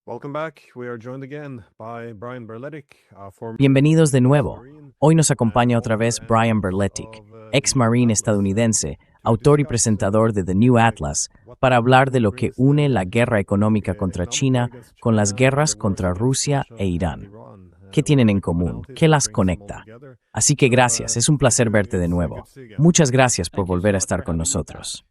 Welcome back. We are joined again by Brian Berletic, former Bienvenidos de nuevo. Marine, Hoy nos acompaña otra vez Brian Berletic, ex marine estadounidense, autor y presentador de The New Atlas, para hablar de lo que une la guerra económica contra China con las guerras contra Rusia e Irán. ¿Qué tienen en común? ¿Qué las conecta? Así que gracias, es un placer verte de nuevo. Muchas gracias por volver a estar con nosotros.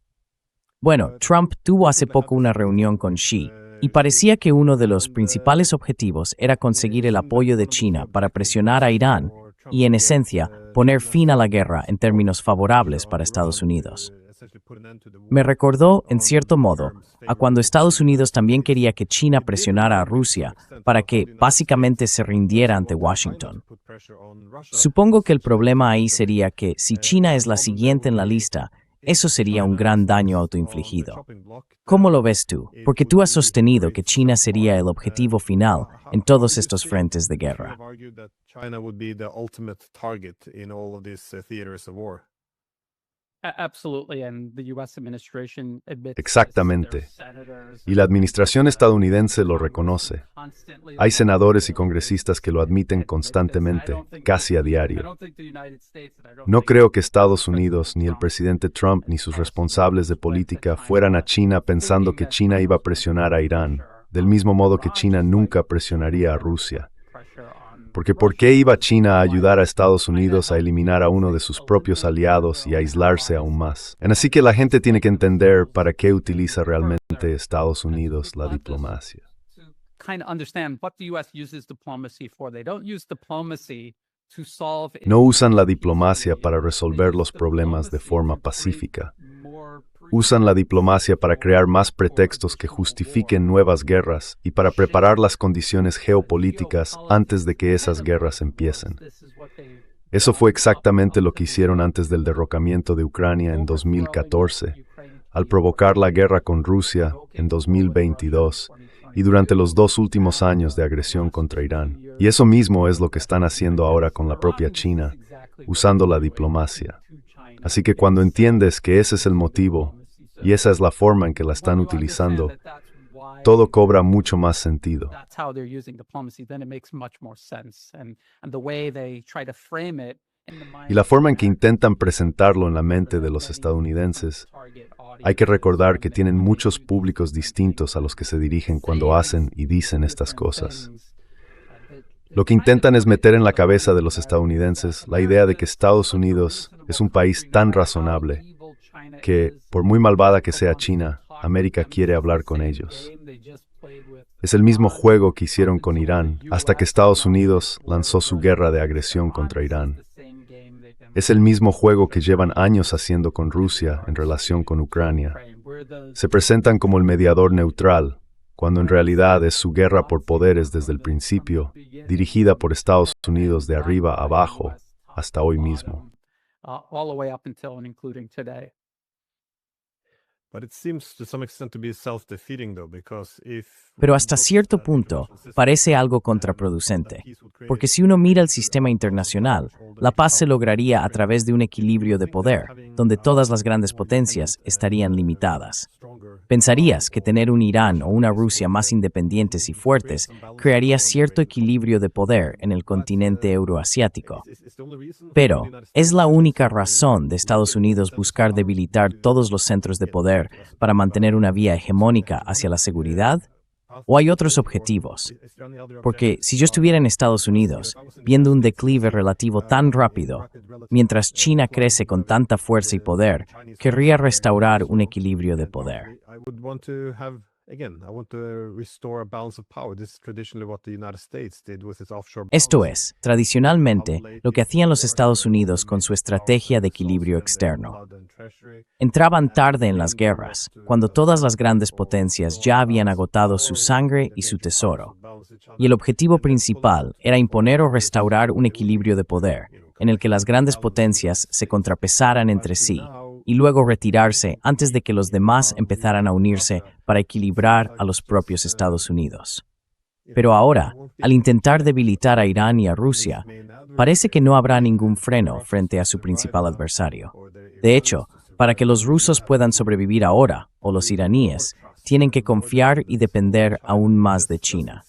Bueno, Trump tuvo hace poco una reunión con Xi, y parecía que uno de los principales objetivos era conseguir el apoyo de China para presionar a Irán y, en esencia, poner fin a la guerra en términos favorables para Estados Unidos. Me recordó, en cierto modo, a cuando Estados Unidos también quería que China presionara a Rusia para que, básicamente, se rindiera ante Washington. Supongo que el problema ahí sería que, si China es la siguiente en la lista, eso sería un gran daño autoinfligido. ¿Cómo lo ves tú? Porque tú has sostenido que China sería el objetivo final en todos estos frentes de guerra. Exactamente. Y la administración estadounidense lo reconoce. Hay senadores y congresistas que lo admiten constantemente, casi a diario. No creo que Estados Unidos, ni el presidente Trump, ni sus responsables de política fueran a China pensando que China iba a presionar a Irán, del mismo modo que China nunca presionaría a Rusia. Porque ¿por qué iba China a ayudar a Estados Unidos a eliminar a uno de sus propios aliados y a aislarse aún más? Así que la gente tiene que entender para qué utiliza realmente Estados Unidos la diplomacia. No usan la diplomacia para resolver los problemas de forma pacífica. Usan la diplomacia para crear más pretextos que justifiquen nuevas guerras y para preparar las condiciones geopolíticas antes de que esas guerras empiecen. Eso fue exactamente lo que hicieron antes del derrocamiento de Ucrania en 2014, al provocar la guerra con Rusia en 2022 y durante los 2 últimos años de agresión contra Irán. Y eso mismo es lo que están haciendo ahora con la propia China, usando la diplomacia. Así que cuando entiendes que ese es el motivo, y esa es la forma en que la están utilizando, todo cobra mucho más sentido. Y la forma en que intentan presentarlo en la mente de los estadounidenses, hay que recordar que tienen muchos públicos distintos a los que se dirigen cuando hacen y dicen estas cosas. Lo que intentan es meter en la cabeza de los estadounidenses la idea de que Estados Unidos es un país tan razonable que, por muy malvada que sea China, América quiere hablar con ellos. Es el mismo juego que hicieron con Irán hasta que Estados Unidos lanzó su guerra de agresión contra Irán. Es el mismo juego que llevan años haciendo con Rusia en relación con Ucrania. Se presentan como el mediador neutral, cuando en realidad es su guerra por poderes desde el principio, dirigida por Estados Unidos de arriba a abajo hasta hoy mismo. Pero hasta cierto punto parece algo contraproducente, porque si uno mira el sistema internacional, la paz se lograría a través de un equilibrio de poder, donde todas las grandes potencias estarían limitadas. Pensarías que tener un Irán o una Rusia más independientes y fuertes crearía cierto equilibrio de poder en el continente euroasiático. Pero, ¿es la única razón de Estados Unidos buscar debilitar todos los centros de poder para mantener una vía hegemónica hacia la seguridad? ¿O hay otros objetivos? Porque si yo estuviera en Estados Unidos, viendo un declive relativo tan rápido, mientras China crece con tanta fuerza y poder, querría restaurar un equilibrio de poder. Esto es, tradicionalmente, lo que hacían los Estados Unidos con su estrategia de equilibrio externo. Entraban tarde en las guerras, cuando todas las grandes potencias ya habían agotado su sangre y su tesoro. Y el objetivo principal era imponer o restaurar un equilibrio de poder, en el que las grandes potencias se contrapesaran entre sí, y luego retirarse antes de que los demás empezaran a unirse para equilibrar a los propios Estados Unidos. Pero ahora, al intentar debilitar a Irán y a Rusia, parece que no habrá ningún freno frente a su principal adversario. De hecho, para que los rusos puedan sobrevivir ahora, o los iraníes, tienen que confiar y depender aún más de China.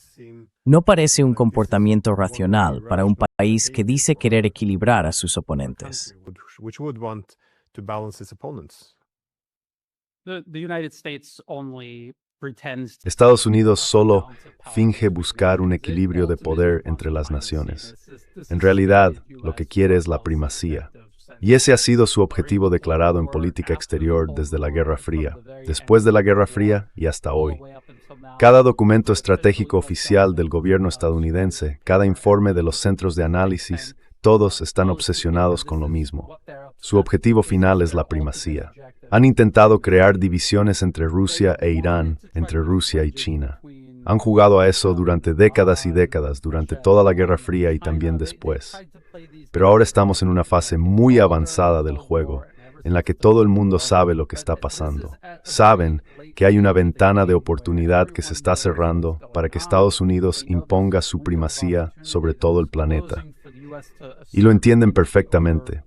No parece un comportamiento racional para un país que dice querer equilibrar a sus oponentes. Which would want to balance its opponents. The United States only pretends to Estados Unidos solo finge buscar un equilibrio de poder entre las naciones. En realidad, lo que quiere es la primacía. Y ese ha sido su objetivo declarado en política exterior desde la Guerra Fría, después de la Guerra Fría y hasta hoy. Cada documento estratégico oficial del gobierno estadounidense, cada informe de los centros de análisis, todos están obsesionados con lo mismo. Su objetivo final es la primacía. Han intentado crear divisiones entre Rusia e Irán, entre Rusia y China. Han jugado a eso durante décadas y décadas, durante toda la Guerra Fría y también después. Pero ahora estamos en una fase muy avanzada del juego, en la que todo el mundo sabe lo que está pasando. Saben que hay una ventana de oportunidad que se está cerrando para que Estados Unidos imponga su primacía sobre todo el planeta. Y lo entienden perfectamente.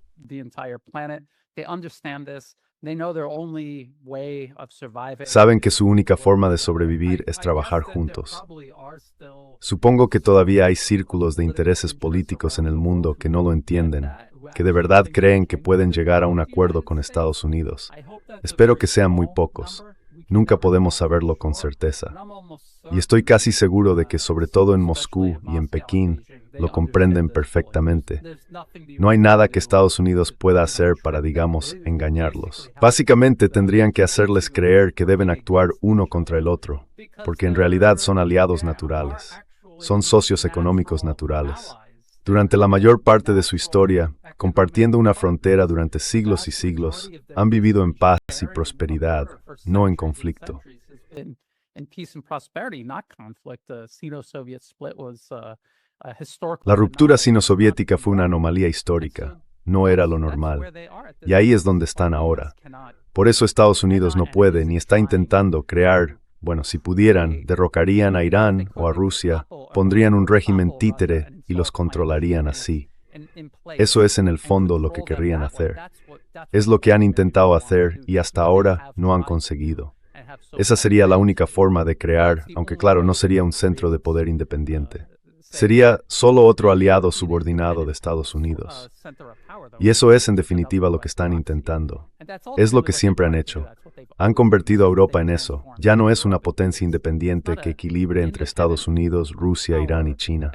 Saben que su única forma de sobrevivir es trabajar juntos. Supongo que todavía hay círculos de intereses políticos en el mundo que no lo entienden, que de verdad creen que pueden llegar a un acuerdo con Estados Unidos. Espero que sean muy pocos. Nunca podemos saberlo con certeza. Y estoy casi seguro de que sobre todo en Moscú y en Pekín lo comprenden perfectamente. No hay nada que Estados Unidos pueda hacer para, digamos, engañarlos. Básicamente tendrían que hacerles creer que deben actuar uno contra el otro, porque en realidad son aliados naturales. Son socios económicos naturales. Durante la mayor parte de su historia, compartiendo una frontera durante siglos y siglos, han vivido en paz y prosperidad, no en conflicto. La ruptura sino-soviética fue una anomalía histórica, no era lo normal, y ahí es donde están ahora. Por eso Estados Unidos no puede ni está intentando crear, bueno, si pudieran, derrocarían a Irán o a Rusia, pondrían un régimen títere y los controlarían así. Eso es en el fondo lo que querrían hacer. Es lo que han intentado hacer y hasta ahora no han conseguido. Esa sería la única forma de crear, aunque claro, no sería un centro de poder independiente. Sería solo otro aliado subordinado de Estados Unidos. Y eso es en definitiva lo que están intentando. Es lo que siempre han hecho. Han convertido a Europa en eso. Ya no es una potencia independiente que equilibre entre Estados Unidos, Rusia, Irán y China.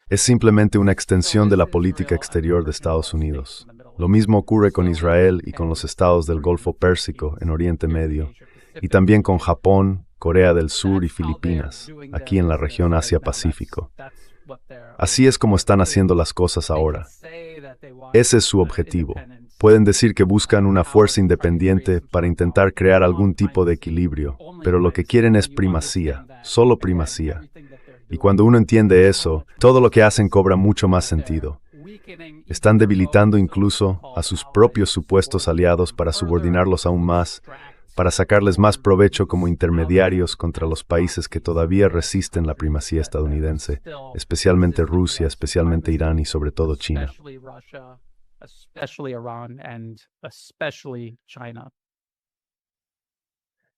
Es simplemente una extensión de la política exterior de Estados Unidos. Lo mismo ocurre con Israel y con los estados del Golfo Pérsico en Oriente Medio, y también con Japón, Corea del Sur y Filipinas, aquí en la región Asia-Pacífico. Así es como están haciendo las cosas ahora. Ese es su objetivo. Pueden decir que buscan una fuerza independiente para intentar crear algún tipo de equilibrio, pero lo que quieren es primacía, solo primacía. Y cuando uno entiende eso, todo lo que hacen cobra mucho más sentido. Están debilitando incluso a sus propios supuestos aliados para subordinarlos aún más, para sacarles más provecho como intermediarios contra los países que todavía resisten la primacía estadounidense, especialmente Rusia, especialmente Irán y sobre todo China.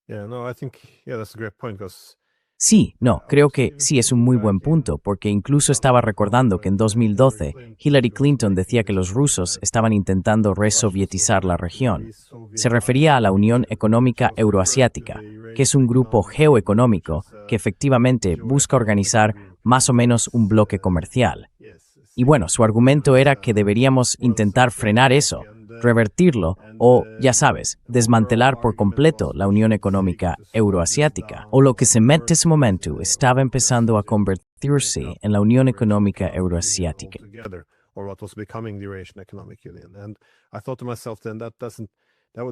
Yeah, no, I think, that's a great point because Sí, creo que sí es un muy buen punto, porque incluso estaba recordando que en 2012 Hillary Clinton decía que los rusos estaban intentando resovietizar la región. Se refería a la Unión Económica Euroasiática, que es un grupo geoeconómico que efectivamente busca organizar más o menos un bloque comercial. Y bueno, su argumento era que deberíamos intentar frenar eso, revertirlo o, ya sabes, desmantelar por completo la Unión Económica Euroasiática, o lo que en ese momento estaba empezando a convertirse en la Unión Económica Euroasiática.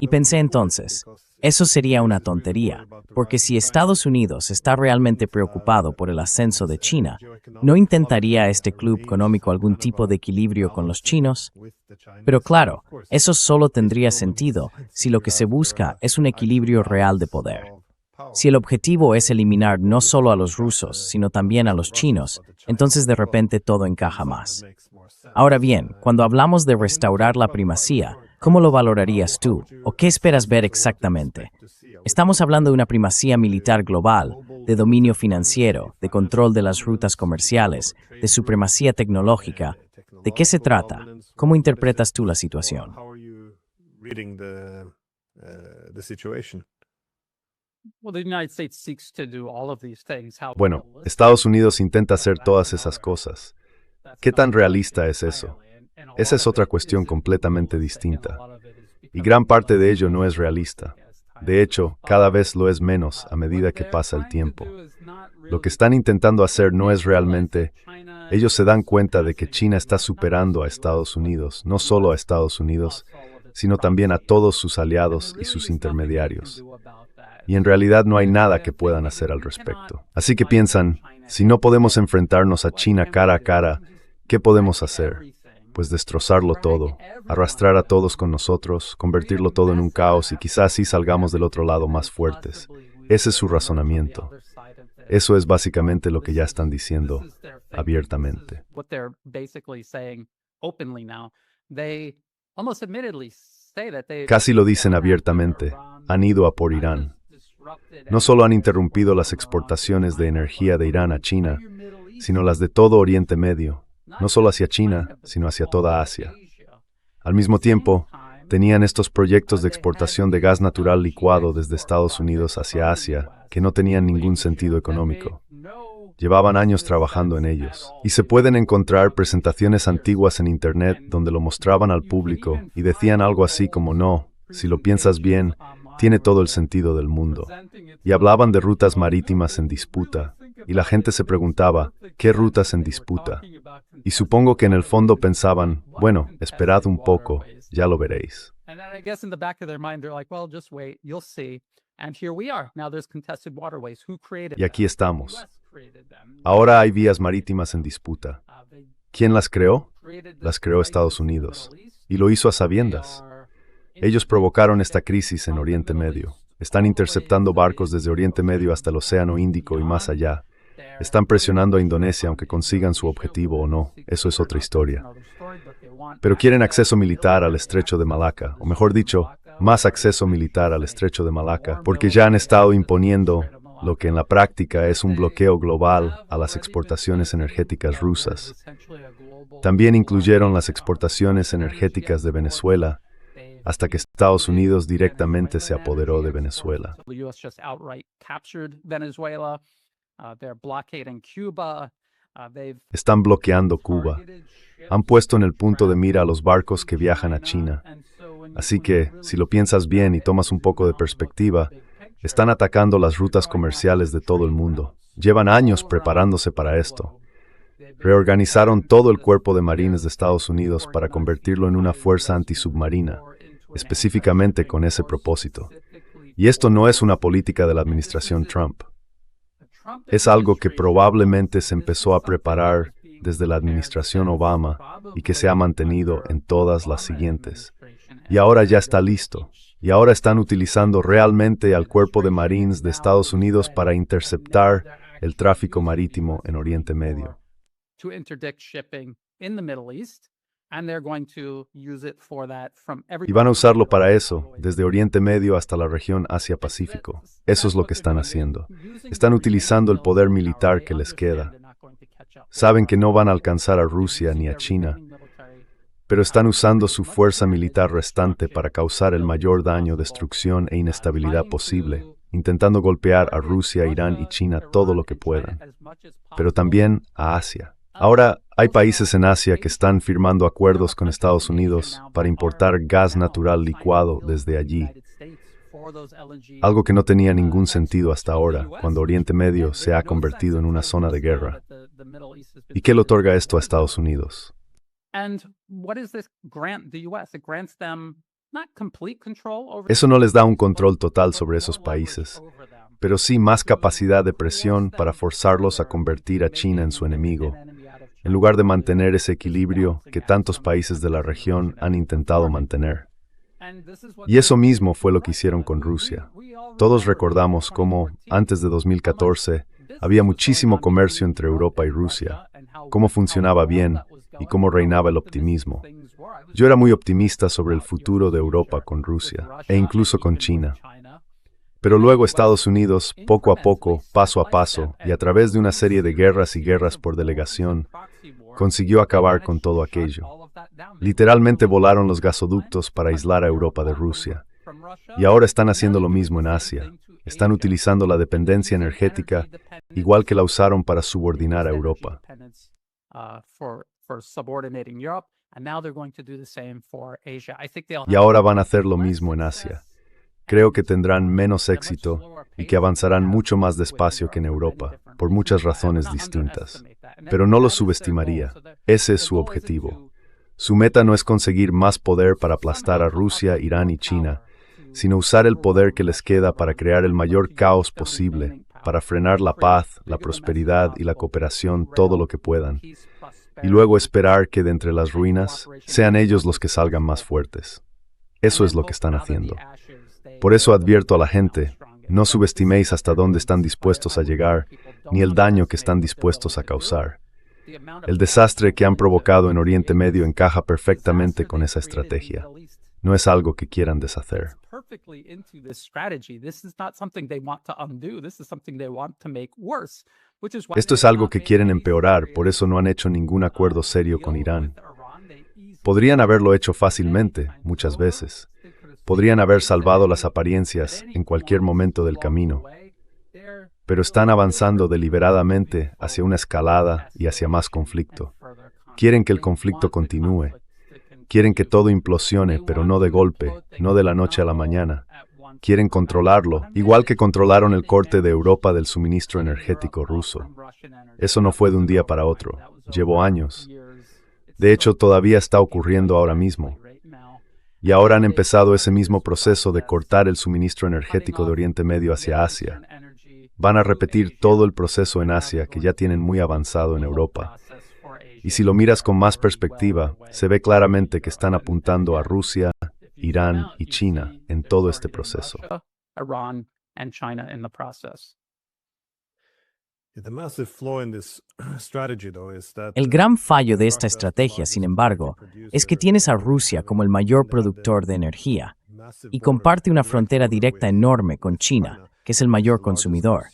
Y pensé entonces, eso sería una tontería, porque si Estados Unidos está realmente preocupado por el ascenso de China, ¿no intentaría este club económico algún tipo de equilibrio con los chinos? Pero claro, eso solo tendría sentido si lo que se busca es un equilibrio real de poder. Si el objetivo es eliminar no solo a los rusos, sino también a los chinos, entonces de repente todo encaja más. Ahora bien, cuando hablamos de restaurar la primacía, ¿cómo lo valorarías tú? ¿O qué esperas ver exactamente? Estamos hablando de una primacía militar global, de dominio financiero, de control de las rutas comerciales, de supremacía tecnológica. ¿De qué se trata? ¿Cómo interpretas tú la situación? Bueno, Estados Unidos intenta hacer todas esas cosas. ¿Qué tan realista es eso? Esa es otra cuestión completamente distinta. Y gran parte de ello no es realista. De hecho, cada vez lo es menos a medida que pasa el tiempo. Lo que están intentando hacer no es realmente... Ellos se dan cuenta de que China está superando a Estados Unidos, no solo a Estados Unidos, sino también a todos sus aliados y sus intermediarios. Y en realidad no hay nada que puedan hacer al respecto. Así que piensan, si no podemos enfrentarnos a China cara a cara, ¿qué podemos hacer? Pues destrozarlo todo, arrastrar a todos con nosotros, convertirlo todo en un caos y quizás así salgamos del otro lado más fuertes. Ese es su razonamiento. Eso es básicamente lo que ya están diciendo abiertamente. Casi lo dicen abiertamente. Han ido a por Irán. No solo han interrumpido las exportaciones de energía de Irán a China, sino las de todo Oriente Medio, no solo hacia China, sino hacia toda Asia. Al mismo tiempo, tenían estos proyectos de exportación de gas natural licuado desde Estados Unidos hacia Asia, que no tenían ningún sentido económico. Llevaban años trabajando en ellos. Y se pueden encontrar presentaciones antiguas en Internet donde lo mostraban al público y decían algo así como no, si lo piensas bien, tiene todo el sentido del mundo. Y hablaban de rutas marítimas en disputa, y la gente se preguntaba, ¿qué rutas en disputa? Y supongo que en el fondo pensaban, bueno, esperad un poco, ya lo veréis. Y aquí estamos. Ahora hay vías marítimas en disputa. ¿Quién las creó? Las creó Estados Unidos. Y lo hizo a sabiendas. Ellos provocaron esta crisis en Oriente Medio. Están interceptando barcos desde Oriente Medio hasta el Océano Índico y más allá. Están presionando a Indonesia aunque consigan su objetivo o no. Eso es otra historia. Pero quieren acceso militar al Estrecho de Malaca, o mejor dicho, más acceso militar al Estrecho de Malaca, porque ya han estado imponiendo lo que en la práctica es un bloqueo global a las exportaciones energéticas rusas. También incluyeron las exportaciones energéticas de Venezuela, hasta que Estados Unidos directamente se apoderó de Venezuela. Están bloqueando Cuba. Han puesto en el punto de mira a los barcos que viajan a China. Así que, si lo piensas bien y tomas un poco de perspectiva, están atacando las rutas comerciales de todo el mundo. Llevan años preparándose para esto. Reorganizaron todo el cuerpo de marines de Estados Unidos para convertirlo en una fuerza antisubmarina, específicamente con ese propósito. Y esto no es una política de la administración Trump. Es algo que probablemente se empezó a preparar desde la administración Obama y que se ha mantenido en todas las siguientes. Y ahora ya está listo. Y ahora están utilizando realmente al cuerpo de Marines de Estados Unidos para interceptar el tráfico marítimo en Oriente Medio. Y van a usarlo para eso, desde Oriente Medio hasta la región Asia-Pacífico. Eso es lo que están haciendo. Están utilizando el poder militar que les queda. Saben que no van a alcanzar a Rusia ni a China, pero están usando su fuerza militar restante para causar el mayor daño, destrucción e inestabilidad posible, intentando golpear a Rusia, Irán y China todo lo que puedan, pero también a Asia. Ahora, hay países en Asia que están firmando acuerdos con Estados Unidos para importar gas natural licuado desde allí, algo que no tenía ningún sentido hasta ahora, cuando Oriente Medio se ha convertido en una zona de guerra. ¿Y qué le otorga esto a Estados Unidos? Eso no les da un control total sobre esos países, pero sí más capacidad de presión para forzarlos a convertir a China en su enemigo, en lugar de mantener ese equilibrio que tantos países de la región han intentado mantener. Y eso mismo fue lo que hicieron con Rusia. Todos recordamos cómo, antes de 2014, había muchísimo comercio entre Europa y Rusia, cómo funcionaba bien y cómo reinaba el optimismo. Yo era muy optimista sobre el futuro de Europa con Rusia, e incluso con China. Pero luego Estados Unidos, poco a poco, paso a paso, y a través de una serie de guerras y guerras por delegación, consiguió acabar con todo aquello. Literalmente volaron los gasoductos para aislar a Europa de Rusia. Y ahora están haciendo lo mismo en Asia. Están utilizando la dependencia energética, igual que la usaron para subordinar a Europa. Y ahora van a hacer lo mismo en Asia. Creo que tendrán menos éxito y que avanzarán mucho más despacio que en Europa, por muchas razones distintas. Pero no los subestimaría. Ese es su objetivo. Su meta no es conseguir más poder para aplastar a Rusia, Irán y China, sino usar el poder que les queda para crear el mayor caos posible, para frenar la paz, la prosperidad y la cooperación todo lo que puedan, y luego esperar que de entre las ruinas sean ellos los que salgan más fuertes. Eso es lo que están haciendo. Por eso advierto a la gente, no subestiméis hasta dónde están dispuestos a llegar, ni el daño que están dispuestos a causar. El desastre que han provocado en Oriente Medio encaja perfectamente con esa estrategia. No es algo que quieran deshacer. Esto es algo que quieren empeorar, por eso no han hecho ningún acuerdo serio con Irán. Podrían haberlo hecho fácilmente, muchas veces. Podrían haber salvado las apariencias en cualquier momento del camino. Pero están avanzando deliberadamente hacia una escalada y hacia más conflicto. Quieren que el conflicto continúe. Quieren que todo implosione, pero no de golpe, no de la noche a la mañana. Quieren controlarlo, igual que controlaron el corte de Europa del suministro energético ruso. Eso no fue de un día para otro, llevó años. De hecho, todavía está ocurriendo ahora mismo. Y ahora han empezado ese mismo proceso de cortar el suministro energético de Oriente Medio hacia Asia. Van a repetir todo el proceso en Asia que ya tienen muy avanzado en Europa. Y si lo miras con más perspectiva, se ve claramente que están apuntando a Rusia, Irán y China en todo este proceso. El gran fallo de esta estrategia, sin embargo, es que tienes a Rusia como el mayor productor de energía y comparte una frontera directa enorme con China, que es el mayor consumidor.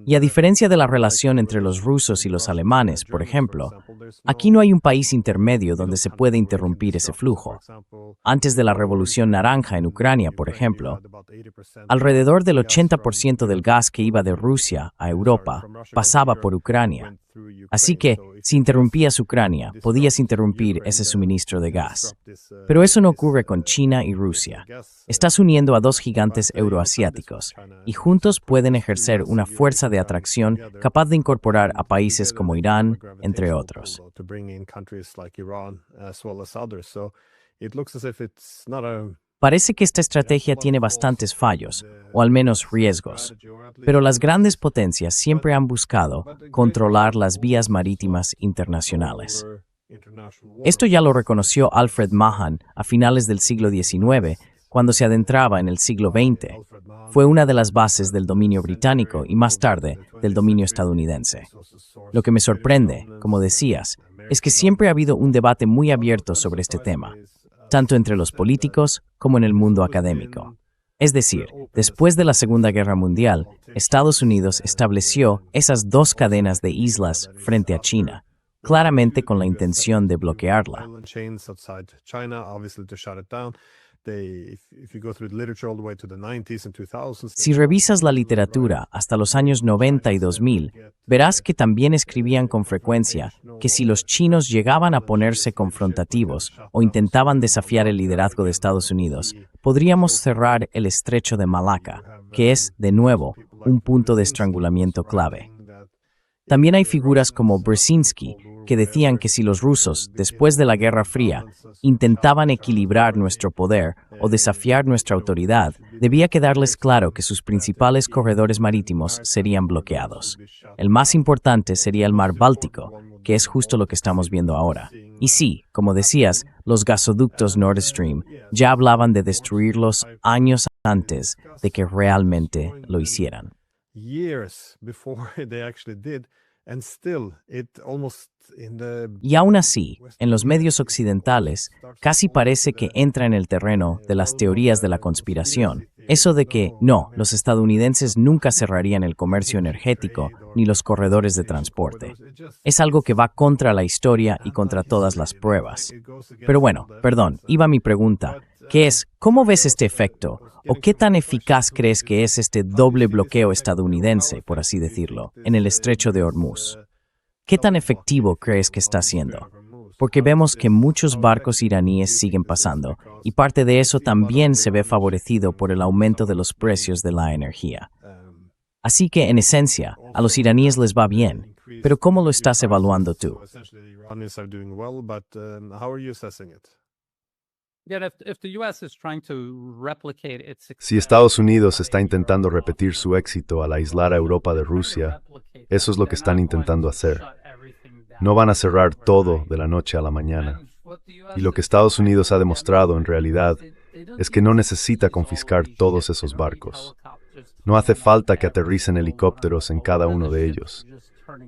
Y a diferencia de la relación entre los rusos y los alemanes, por ejemplo, aquí no hay un país intermedio donde se pueda interrumpir ese flujo. Antes de la Revolución Naranja en Ucrania, por ejemplo, alrededor del 80% del gas que iba de Rusia a Europa pasaba por Ucrania. Así que, si interrumpías Ucrania, podías interrumpir ese suministro de gas. Pero eso no ocurre con China y Rusia. Estás uniendo a dos gigantes euroasiáticos, y juntos pueden ejercer una fuerza de atracción capaz de incorporar a países como Irán, entre otros. Parece que esta estrategia tiene bastantes fallos, o al menos riesgos, pero las grandes potencias siempre han buscado controlar las vías marítimas internacionales. Esto ya lo reconoció Alfred Mahan a finales del siglo XIX, cuando se adentraba en el siglo XX. Fue una de las bases del dominio británico y más tarde del dominio estadounidense. Lo que me sorprende, como decías, es que siempre ha habido un debate muy abierto sobre este tema, tanto entre los políticos como en el mundo académico. Es decir, después de la Segunda Guerra Mundial, Estados Unidos estableció esas dos cadenas de islas frente a China, claramente con la intención de bloquearla. Si revisas la literatura hasta los años 90 y 2000, verás que también escribían con frecuencia que si los chinos llegaban a ponerse confrontativos o intentaban desafiar el liderazgo de Estados Unidos, podríamos cerrar el estrecho de Malaca, que es, de nuevo, un punto de estrangulamiento clave. También hay figuras como Brzezinski, que decían que si los rusos, después de la Guerra Fría, intentaban equilibrar nuestro poder o desafiar nuestra autoridad, debía quedarles claro que sus principales corredores marítimos serían bloqueados. El más importante sería el Mar Báltico, que es justo lo que estamos viendo ahora. Y sí, como decías, los gasoductos Nord Stream ya hablaban de destruirlos años antes de que realmente lo hicieran. Years before they actually did, and still it almost in the Y aún así, en los medios occidentales, casi parece que entra en el terreno de las teorías de la conspiración. Eso de que, no, los estadounidenses nunca cerrarían el comercio energético ni los corredores de transporte. Es algo que va contra la historia y contra todas las pruebas. Pero bueno, perdón, iba mi pregunta, que es, ¿cómo ves este efecto? ¿O qué tan eficaz crees que es este doble bloqueo estadounidense, por así decirlo, en el estrecho de Hormuz? ¿Qué tan efectivo crees que está siendo? Porque vemos que muchos barcos iraníes siguen pasando, y parte de eso también se ve favorecido por el aumento de los precios de la energía. Así que, en esencia, a los iraníes les va bien, pero ¿cómo lo estás evaluando tú? Si Estados Unidos está intentando repetir su éxito al aislar a Europa de Rusia, eso es lo que están intentando hacer. No van a cerrar todo de la noche a la mañana. Y lo que Estados Unidos ha demostrado en realidad es que no necesita confiscar todos esos barcos. No hace falta que aterricen helicópteros en cada uno de ellos.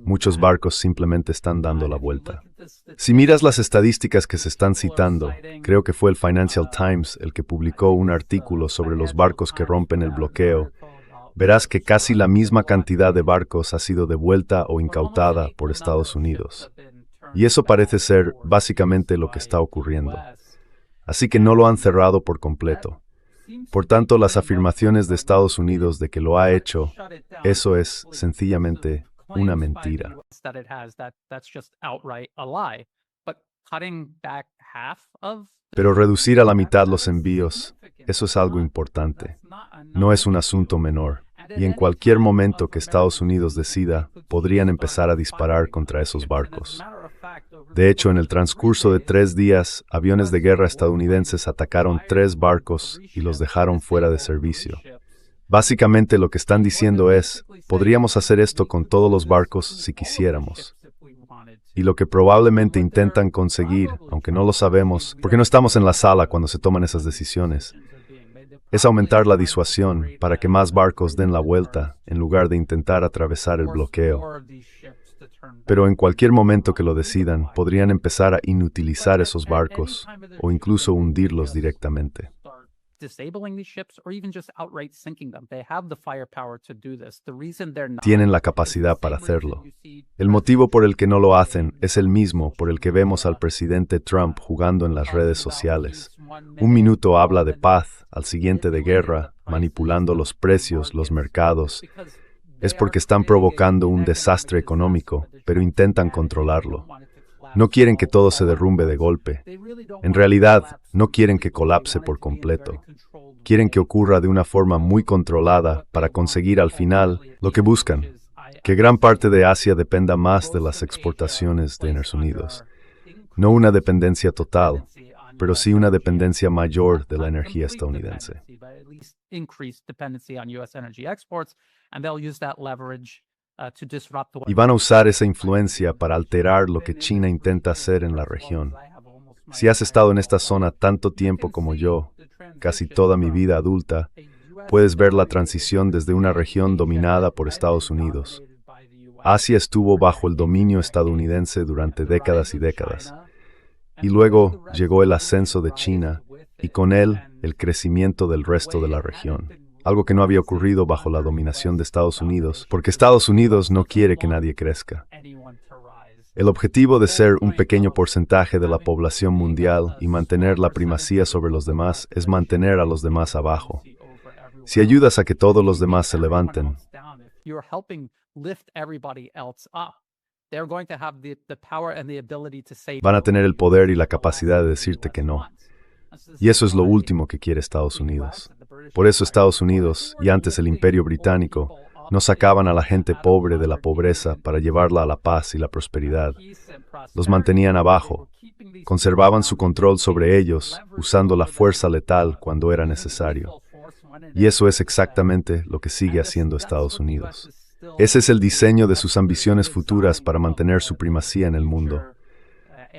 Muchos barcos simplemente están dando la vuelta. Si miras las estadísticas que se están citando, creo que fue el Financial Times el que publicó un artículo sobre los barcos que rompen el bloqueo. Verás que casi la misma cantidad de barcos ha sido devuelta o incautada por Estados Unidos. Y eso parece ser básicamente lo que está ocurriendo. Así que no lo han cerrado por completo. Por tanto, las afirmaciones de Estados Unidos de que lo ha hecho, eso es sencillamente una mentira. Pero reducir a la mitad los envíos, eso es algo importante. No es un asunto menor. Y en cualquier momento que Estados Unidos decida, podrían empezar a disparar contra esos barcos. De hecho, en el transcurso de 3 días, aviones de guerra estadounidenses atacaron 3 barcos y los dejaron fuera de servicio. Básicamente lo que están diciendo es, podríamos hacer esto con todos los barcos si quisiéramos. Y lo que probablemente intentan conseguir, aunque no lo sabemos, porque no estamos en la sala cuando se toman esas decisiones, es aumentar la disuasión para que más barcos den la vuelta en lugar de intentar atravesar el bloqueo. Pero en cualquier momento que lo decidan, podrían empezar a inutilizar esos barcos o incluso hundirlos directamente. Tienen la capacidad para hacerlo. El motivo por el que no lo hacen es el mismo por el que vemos al presidente Trump jugando en las redes sociales. Un minuto habla de paz, al siguiente de guerra, manipulando los precios, los mercados. Es porque están provocando un desastre económico, pero intentan controlarlo. No quieren que todo se derrumbe de golpe. En realidad, no quieren que colapse por completo. Quieren que ocurra de una forma muy controlada para conseguir al final lo que buscan, que gran parte de Asia dependa más de las exportaciones de Estados Unidos. No una dependencia total, pero sí una dependencia mayor de la energía estadounidense. Y van a usar esa influencia para alterar lo que China intenta hacer en la región. Si has estado en esta zona tanto tiempo como yo, casi toda mi vida adulta, puedes ver la transición desde una región dominada por Estados Unidos. Asia estuvo bajo el dominio estadounidense durante décadas y décadas. Y luego llegó el ascenso de China y con él el crecimiento del resto de la región. Algo que no había ocurrido bajo la dominación de Estados Unidos, porque Estados Unidos no quiere que nadie crezca. El objetivo de ser un pequeño porcentaje de la población mundial y mantener la primacía sobre los demás es mantener a los demás abajo. Si ayudas a que todos los demás se levanten, van a tener el poder y la capacidad de decirte que no. Y eso es lo último que quiere Estados Unidos. Por eso Estados Unidos, y antes el Imperio Británico, no sacaban a la gente pobre de la pobreza para llevarla a la paz y la prosperidad. Los mantenían abajo, conservaban su control sobre ellos, usando la fuerza letal cuando era necesario. Y eso es exactamente lo que sigue haciendo Estados Unidos. Ese es el diseño de sus ambiciones futuras para mantener su primacía en el mundo.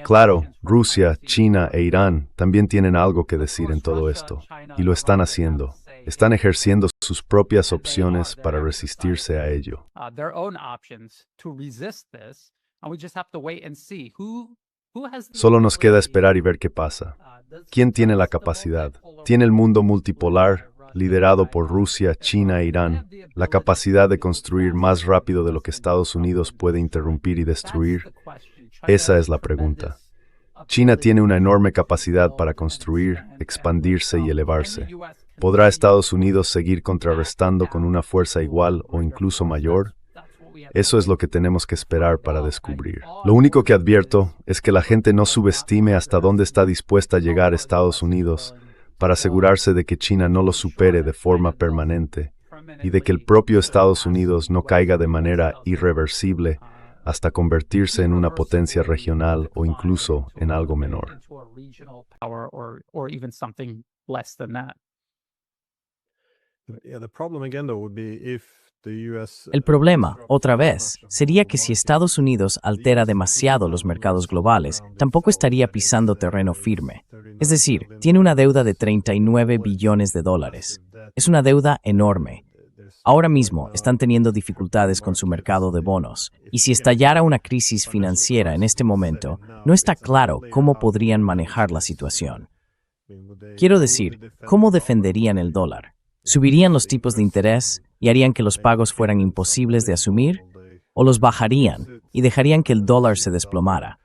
Claro, Rusia, China e Irán también tienen algo que decir en todo esto, y lo están haciendo. Están ejerciendo sus propias opciones para resistirse a ello. Solo nos queda esperar y ver qué pasa. ¿Quién tiene la capacidad? ¿Tiene el mundo multipolar, liderado por Rusia, China e Irán, la capacidad de construir más rápido de lo que Estados Unidos puede interrumpir y destruir? Esa es la pregunta. China tiene una enorme capacidad para construir, expandirse y elevarse. ¿Podrá Estados Unidos seguir contrarrestando con una fuerza igual o incluso mayor? Eso es lo que tenemos que esperar para descubrir. Lo único que advierto es que la gente no subestime hasta dónde está dispuesta a llegar Estados Unidos para asegurarse de que China no lo supere de forma permanente y de que el propio Estados Unidos no caiga de manera irreversible hasta convertirse en una potencia regional o incluso en algo menor. El problema, otra vez, sería que si Estados Unidos altera demasiado los mercados globales, tampoco estaría pisando terreno firme. Es decir, tiene una deuda de 39 billones de dólares. Es una deuda enorme. Ahora mismo están teniendo dificultades con su mercado de bonos, y si estallara una crisis financiera en este momento, no está claro cómo podrían manejar la situación. Quiero decir, ¿cómo defenderían el dólar? ¿Subirían los tipos de interés y harían que los pagos fueran imposibles de asumir? ¿O los bajarían y dejarían que el dólar se desplomara?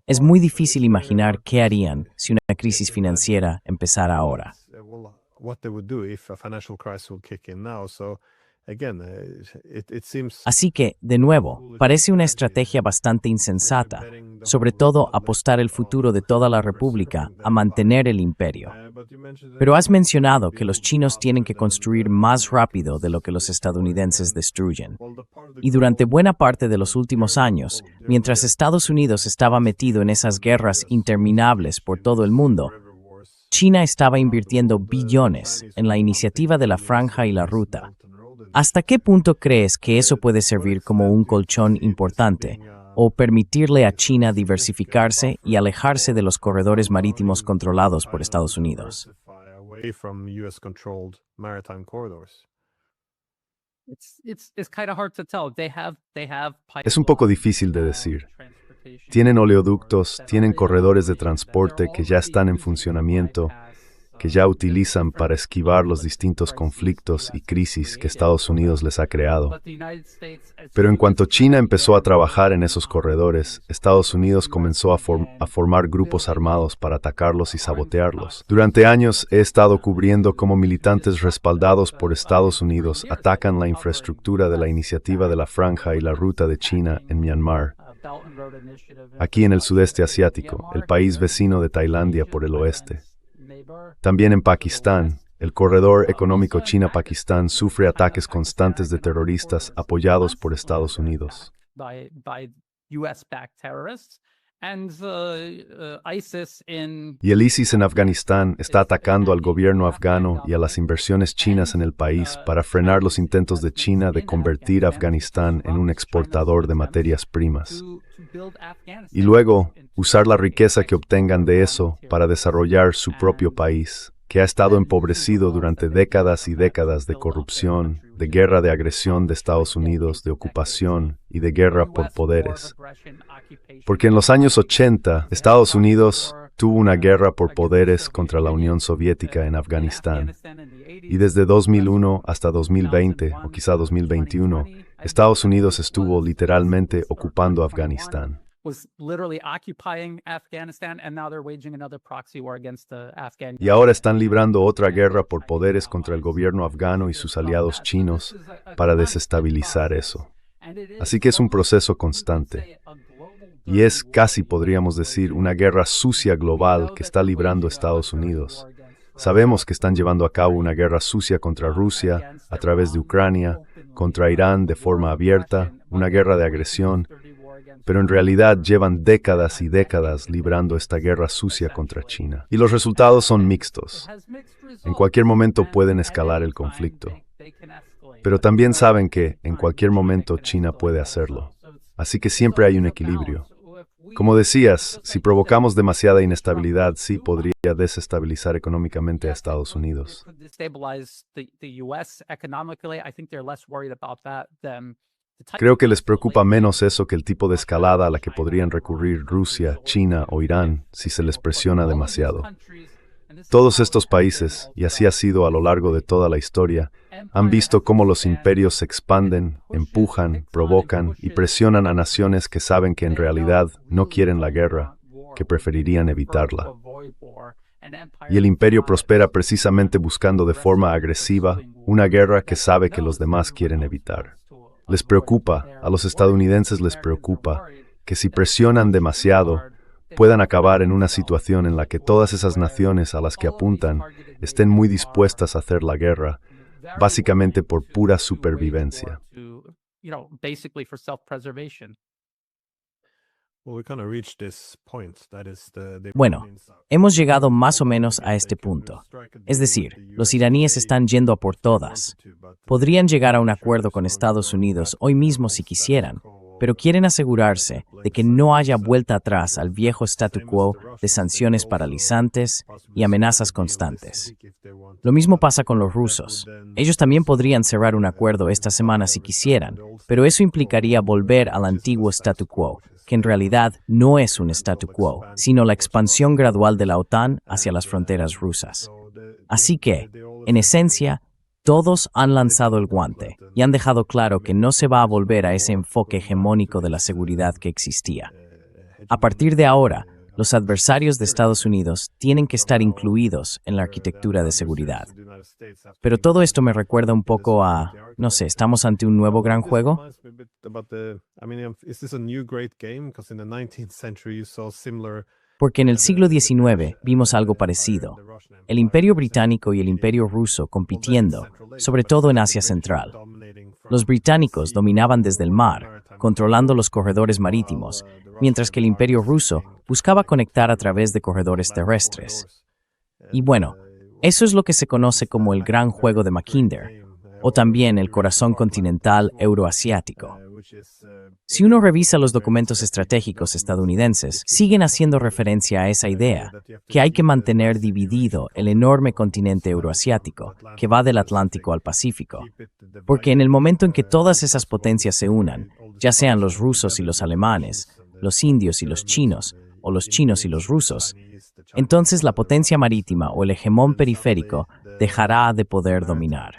Es muy difícil imaginar qué harían si una crisis financiera empezara ahora. Así que, de nuevo, parece una estrategia bastante insensata, sobre todo apostar el futuro de toda la República a mantener el imperio. Pero has mencionado que los chinos tienen que construir más rápido de lo que los estadounidenses destruyen. Y durante buena parte de los últimos años, mientras Estados Unidos estaba metido en esas guerras interminables por todo el mundo, China estaba invirtiendo billones en la iniciativa de la Franja y la Ruta. ¿Hasta qué punto crees que eso puede servir como un colchón importante o permitirle a China diversificarse y alejarse de los corredores marítimos controlados por Estados Unidos? Es un poco difícil de decir. Tienen oleoductos, tienen corredores de transporte que ya están en funcionamiento, que ya utilizan para esquivar los distintos conflictos y crisis que Estados Unidos les ha creado. Pero en cuanto China empezó a trabajar en esos corredores, Estados Unidos comenzó a formar grupos armados para atacarlos y sabotearlos. Durante años he estado cubriendo cómo militantes respaldados por Estados Unidos atacan la infraestructura de la iniciativa de la Franja y la Ruta de China en Myanmar, aquí en el sudeste asiático, el país vecino de Tailandia por el oeste. También en Pakistán, el corredor económico China-Pakistán sufre ataques constantes de terroristas apoyados por Estados Unidos. Y el ISIS en Afganistán está atacando al gobierno afgano y a las inversiones chinas en el país para frenar los intentos de China de convertir a Afganistán en un exportador de materias primas. Y luego, usar la riqueza que obtengan de eso para desarrollar su propio país, que ha estado empobrecido durante décadas y décadas de corrupción, de guerra de agresión de Estados Unidos, de ocupación y de guerra por poderes. Porque en los años 80, Estados Unidos tuvo una guerra por poderes contra la Unión Soviética en Afganistán. Y desde 2001 hasta 2020, o quizá 2021, Estados Unidos estuvo literalmente ocupando Afganistán. Y ahora están librando otra guerra por poderes contra el gobierno afgano y sus aliados chinos para desestabilizar eso. Así que es un proceso constante. Y es casi, podríamos decir, una guerra sucia global que está librando Estados Unidos. Sabemos que están llevando a cabo una guerra sucia contra Rusia, a través de Ucrania, contra Irán de forma abierta, una guerra de agresión, pero en realidad llevan décadas y décadas librando esta guerra sucia contra China. Y los resultados son mixtos. En cualquier momento pueden escalar el conflicto. pero también saben que, en cualquier momento, China puede hacerlo. Así que siempre hay un equilibrio. Como decías, si provocamos demasiada inestabilidad, sí podría desestabilizar económicamente a Estados Unidos. Creo que les preocupa menos eso que el tipo de escalada a la que podrían recurrir Rusia, China o Irán si se les presiona demasiado. Todos estos países, y así ha sido a lo largo de toda la historia, han visto cómo los imperios se expanden, empujan, provocan y presionan a naciones que saben que en realidad no quieren la guerra, que preferirían evitarla. Y el imperio prospera precisamente buscando de forma agresiva una guerra que sabe que los demás quieren evitar. Les preocupa, a los estadounidenses les preocupa, que si presionan demasiado, puedan acabar en una situación en la que todas esas naciones a las que apuntan estén muy dispuestas a hacer la guerra, básicamente por pura supervivencia. Bueno, hemos llegado más o menos a este punto. Es decir, los iraníes están yendo a por todas. Podrían llegar a un acuerdo con Estados Unidos hoy mismo si quisieran, pero quieren asegurarse de que no haya vuelta atrás al viejo statu quo de sanciones paralizantes y amenazas constantes. Lo mismo pasa con los rusos. Ellos también podrían cerrar un acuerdo esta semana si quisieran, pero eso implicaría volver al antiguo statu quo, que en realidad no es un statu quo, sino la expansión gradual de la OTAN hacia las fronteras rusas. Así que, en esencia, todos han lanzado el guante y han dejado claro que no se va a volver a ese enfoque hegemónico de la seguridad que existía. A partir de ahora, los adversarios de Estados Unidos tienen que estar incluidos en la arquitectura de seguridad. Pero todo esto me recuerda un poco a, no sé, ¿estamos ante un nuevo gran juego? Porque en el siglo XIX vimos algo parecido. El Imperio Británico y el Imperio Ruso compitiendo, sobre todo en Asia Central. Los británicos dominaban desde el mar, controlando los corredores marítimos, mientras que el Imperio Ruso buscaba conectar a través de corredores terrestres. Y bueno, eso es lo que se conoce como el Gran Juego de Mackinder, o también el corazón continental euroasiático. Si uno revisa los documentos estratégicos estadounidenses, siguen haciendo referencia a esa idea, que hay que mantener dividido el enorme continente euroasiático, que va del Atlántico al Pacífico. Porque en el momento en que todas esas potencias se unan, ya sean los rusos y los alemanes, los indios y los chinos, o los chinos y los rusos, entonces la potencia marítima o el hegemón periférico dejará de poder dominar.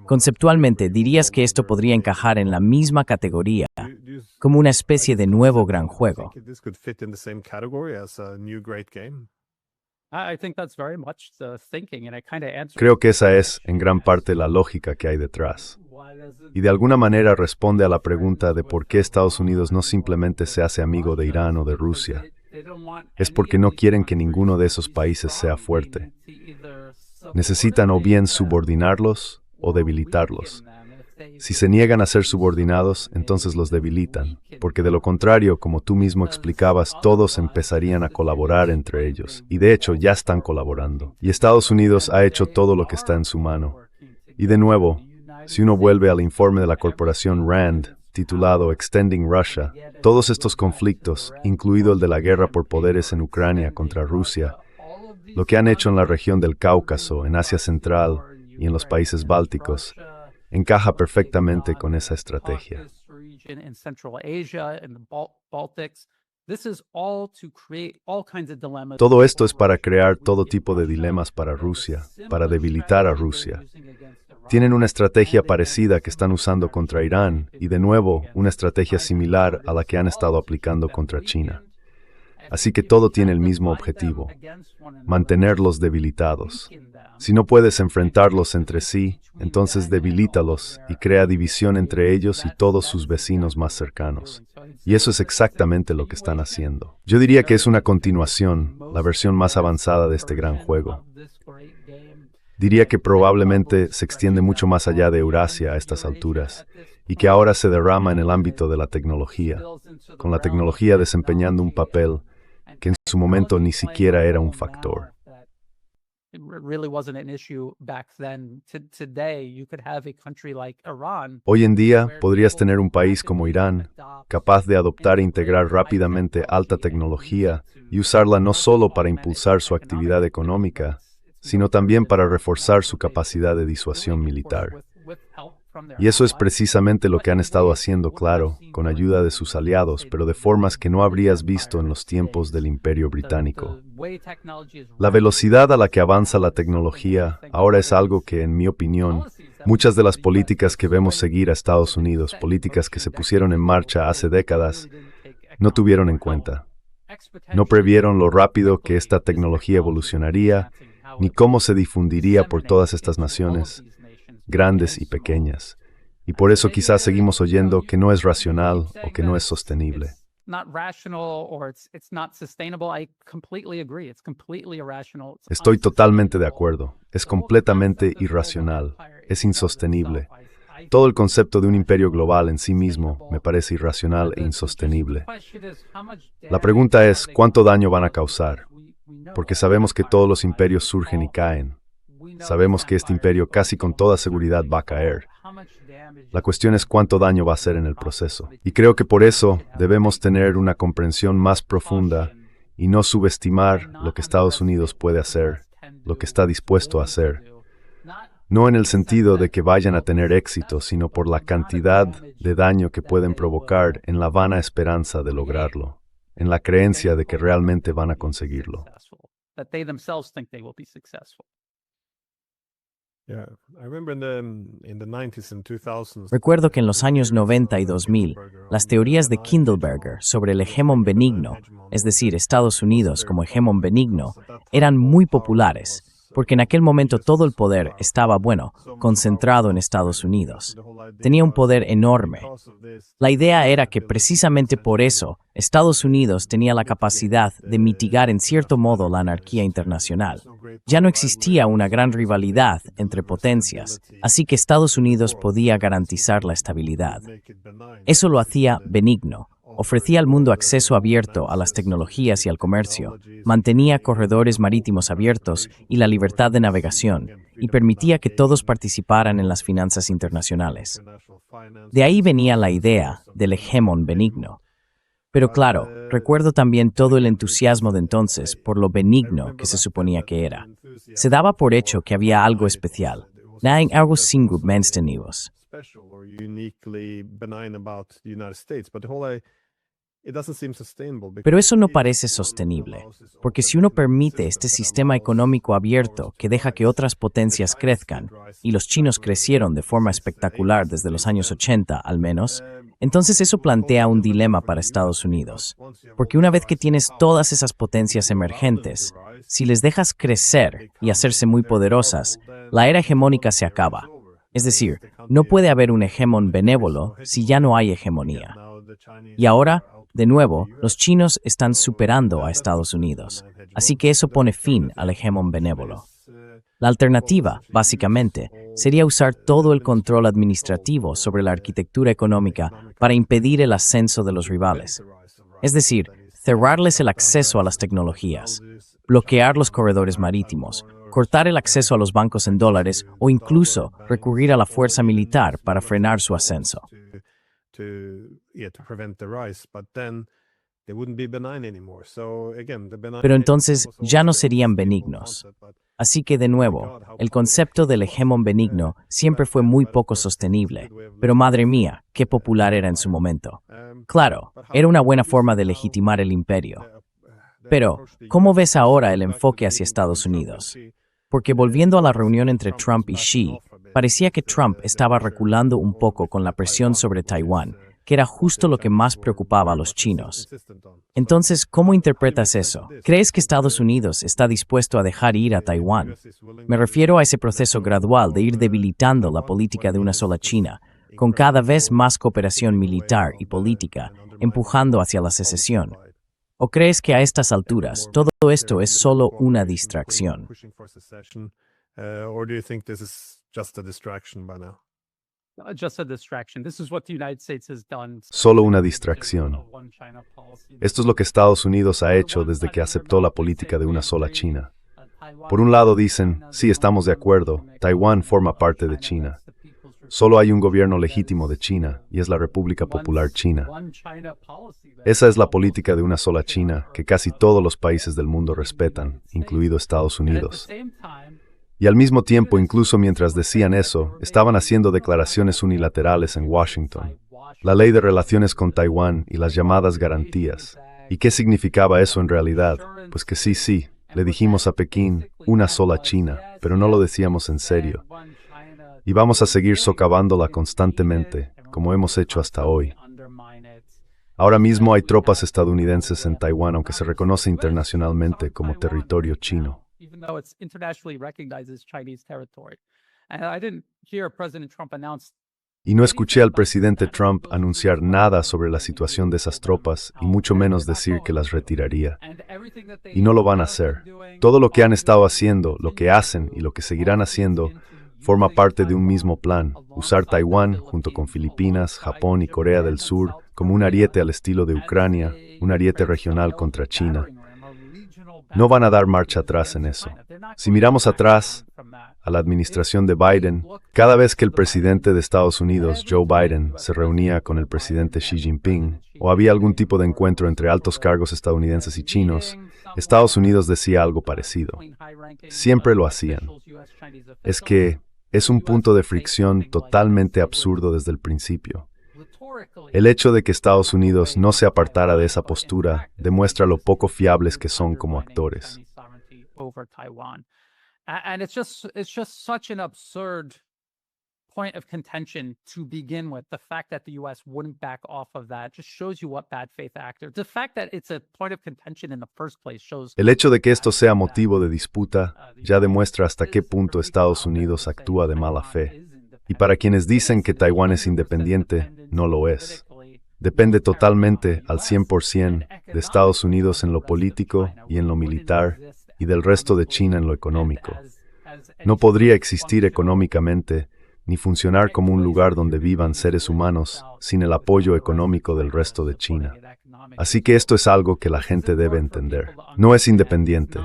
Conceptualmente, dirías que esto podría encajar en la misma categoría, como una especie de nuevo gran juego. Creo que esa es, en gran parte, la lógica que hay detrás. Y de alguna manera responde a la pregunta de por qué Estados Unidos no simplemente se hace amigo de Irán o de Rusia. Es porque no quieren que ninguno de esos países sea fuerte. Necesitan o bien subordinarlos o debilitarlos. Si se niegan a ser subordinados, entonces los debilitan, porque de lo contrario, como tú mismo explicabas, todos empezarían a colaborar entre ellos, y de hecho ya están colaborando. Y Estados Unidos ha hecho todo lo que está en su mano. Y de nuevo, si uno vuelve al informe de la corporación RAND, titulado Extending Russia, todos estos conflictos, incluido el de la guerra por poderes en Ucrania contra Rusia, lo que han hecho en la región del Cáucaso, en Asia Central y en los países bálticos, encaja perfectamente con esa estrategia. Todo esto es para crear todo tipo de dilemas para Rusia, para debilitar a Rusia. Tienen una estrategia parecida que están usando contra Irán y, de nuevo, una estrategia similar a la que han estado aplicando contra China. Así que todo tiene el mismo objetivo: mantenerlos debilitados. Si no puedes enfrentarlos entre sí, entonces debilítalos y crea división entre ellos y todos sus vecinos más cercanos. Y eso es exactamente lo que están haciendo. Yo diría que es una continuación, la versión más avanzada de este gran juego. Diría que probablemente se extiende mucho más allá de Eurasia a estas alturas, y que ahora se derrama en el ámbito de la tecnología, con la tecnología desempeñando un papel que en su momento ni siquiera era un factor. really wasn't an issue back then. Today, you could have a country like Iran. Hoy en día podrías tener un país como Irán, capaz de adoptar e integrar rápidamente alta tecnología y usarla no solo para impulsar su actividad económica, sino también para reforzar su capacidad de disuasión militar. Y eso es precisamente lo que han estado haciendo, claro, con ayuda de sus aliados, pero de formas que no habrías visto en los tiempos del Imperio Británico. La velocidad a la que avanza la tecnología ahora es algo que, en mi opinión, muchas de las políticas que vemos seguir a Estados Unidos, políticas que se pusieron en marcha hace décadas, no tuvieron en cuenta. No previeron lo rápido que esta tecnología evolucionaría, ni cómo se difundiría por todas estas naciones, grandes y pequeñas. Y por eso quizás seguimos oyendo que no es racional o que no es sostenible. Estoy totalmente de acuerdo. Es completamente irracional. Es insostenible. Todo el concepto de un imperio global en sí mismo me parece irracional e insostenible. La pregunta es, ¿cuánto daño van a causar? Porque sabemos que todos los imperios surgen y caen. Sabemos que este imperio casi con toda seguridad va a caer. La cuestión es cuánto daño va a hacer en el proceso. Y creo que por eso debemos tener una comprensión más profunda y no subestimar lo que Estados Unidos puede hacer, lo que está dispuesto a hacer. No en el sentido de que vayan a tener éxito, sino por la cantidad de daño que pueden provocar en la vana esperanza de lograrlo, en la creencia de que realmente van a conseguirlo. Recuerdo que en los años 90 y 2000, las teorías de Kindleberger sobre el hegemón benigno, es decir, Estados Unidos como hegemón benigno, eran muy populares, porque en aquel momento todo el poder estaba, concentrado en Estados Unidos. Tenía un poder enorme. La idea era que precisamente por eso, Estados Unidos tenía la capacidad de mitigar en cierto modo la anarquía internacional. Ya no existía una gran rivalidad entre potencias, así que Estados Unidos podía garantizar la estabilidad. Eso lo hacía benigno. Ofrecía al mundo acceso abierto a las tecnologías y al comercio, mantenía corredores marítimos abiertos y la libertad de navegación, y permitía que todos participaran en las finanzas internacionales. De ahí venía la idea del hegemón benigno. Pero claro, recuerdo también todo el entusiasmo de entonces por lo benigno que se suponía que era. Se daba por hecho que había algo especial. Naing algo singular menstenidos. Pero eso no parece sostenible, porque si uno permite este sistema económico abierto que deja que otras potencias crezcan, y los chinos crecieron de forma espectacular desde los años 80 al menos, entonces eso plantea un dilema para Estados Unidos, porque una vez que tienes todas esas potencias emergentes, si les dejas crecer y hacerse muy poderosas, la era hegemónica se acaba. Es decir, no puede haber un hegemón benévolo si ya no hay hegemonía. Y ahora, de nuevo, los chinos están superando a Estados Unidos, así que eso pone fin al hegemón benévolo. La alternativa, básicamente, sería usar todo el control administrativo sobre la arquitectura económica para impedir el ascenso de los rivales. Es decir, cerrarles el acceso a las tecnologías, bloquear los corredores marítimos, cortar el acceso a los bancos en dólares o incluso recurrir a la fuerza militar para frenar su ascenso. Pero entonces ya no serían benignos. Así que, de nuevo, el concepto del hegemón benigno siempre fue muy poco sostenible, pero madre mía, qué popular era en su momento. Claro, era una buena forma de legitimar el imperio. Pero, ¿cómo ves ahora el enfoque hacia Estados Unidos? Porque volviendo a la reunión entre Trump y Xi, parecía que Trump estaba reculando un poco con la presión sobre Taiwán, que era justo lo que más preocupaba a los chinos. Entonces, ¿cómo interpretas eso? ¿Crees que Estados Unidos está dispuesto a dejar ir a Taiwán? Me refiero a ese proceso gradual de ir debilitando la política de una sola China, con cada vez más cooperación militar y política, empujando hacia la secesión. ¿O crees que a estas alturas todo esto es solo una distracción? Solo una distracción. Esto es lo que Estados Unidos ha hecho desde que aceptó la política de una sola China. Por un lado dicen, sí, estamos de acuerdo, Taiwán forma parte de China. Solo hay un gobierno legítimo de China, y es la República Popular China. Esa es la política de una sola China, que casi todos los países del mundo respetan, incluido Estados Unidos. Y al mismo tiempo, incluso mientras decían eso, estaban haciendo declaraciones unilaterales en Washington. La ley de relaciones con Taiwán y las llamadas garantías. ¿Y qué significaba eso en realidad? Pues que sí, le dijimos a Pekín, una sola China, pero no lo decíamos en serio. Y vamos a seguir socavándola constantemente, como hemos hecho hasta hoy. Ahora mismo hay tropas estadounidenses en Taiwán, aunque se reconoce internacionalmente como territorio chino. Y no escuché al presidente Trump anunciar nada sobre la situación de esas tropas, y mucho menos decir que las retiraría. Y no lo van a hacer. Todo lo que han estado haciendo, lo que hacen y lo que seguirán haciendo, forma parte de un mismo plan: usar Taiwán, junto con Filipinas, Japón y Corea del Sur, como un ariete al estilo de Ucrania, un ariete regional contra China. No van a dar marcha atrás en eso. Si miramos atrás a la administración de Biden, cada vez que el presidente de Estados Unidos, Joe Biden, se reunía con el presidente Xi Jinping, o había algún tipo de encuentro entre altos cargos estadounidenses y chinos, Estados Unidos decía algo parecido. Siempre lo hacían. Es que es un punto de fricción totalmente absurdo desde el principio. El hecho de que Estados Unidos no se apartara de esa postura demuestra lo poco fiables que son como actores. And it's just such an absurd point of contention to begin with. The fact that the U.S. wouldn't back off of that just shows you what bad faith actors. The fact that it's a point of contention in the first place shows. El hecho de que esto sea motivo de disputa ya demuestra hasta qué punto Estados Unidos actúa de mala fe. Y para quienes dicen que Taiwán es independiente, no lo es. Depende totalmente, al 100%, de Estados Unidos en lo político y en lo militar, y del resto de China en lo económico. No podría existir económicamente ni funcionar como un lugar donde vivan seres humanos sin el apoyo económico del resto de China. Así que esto es algo que la gente debe entender. No es independiente.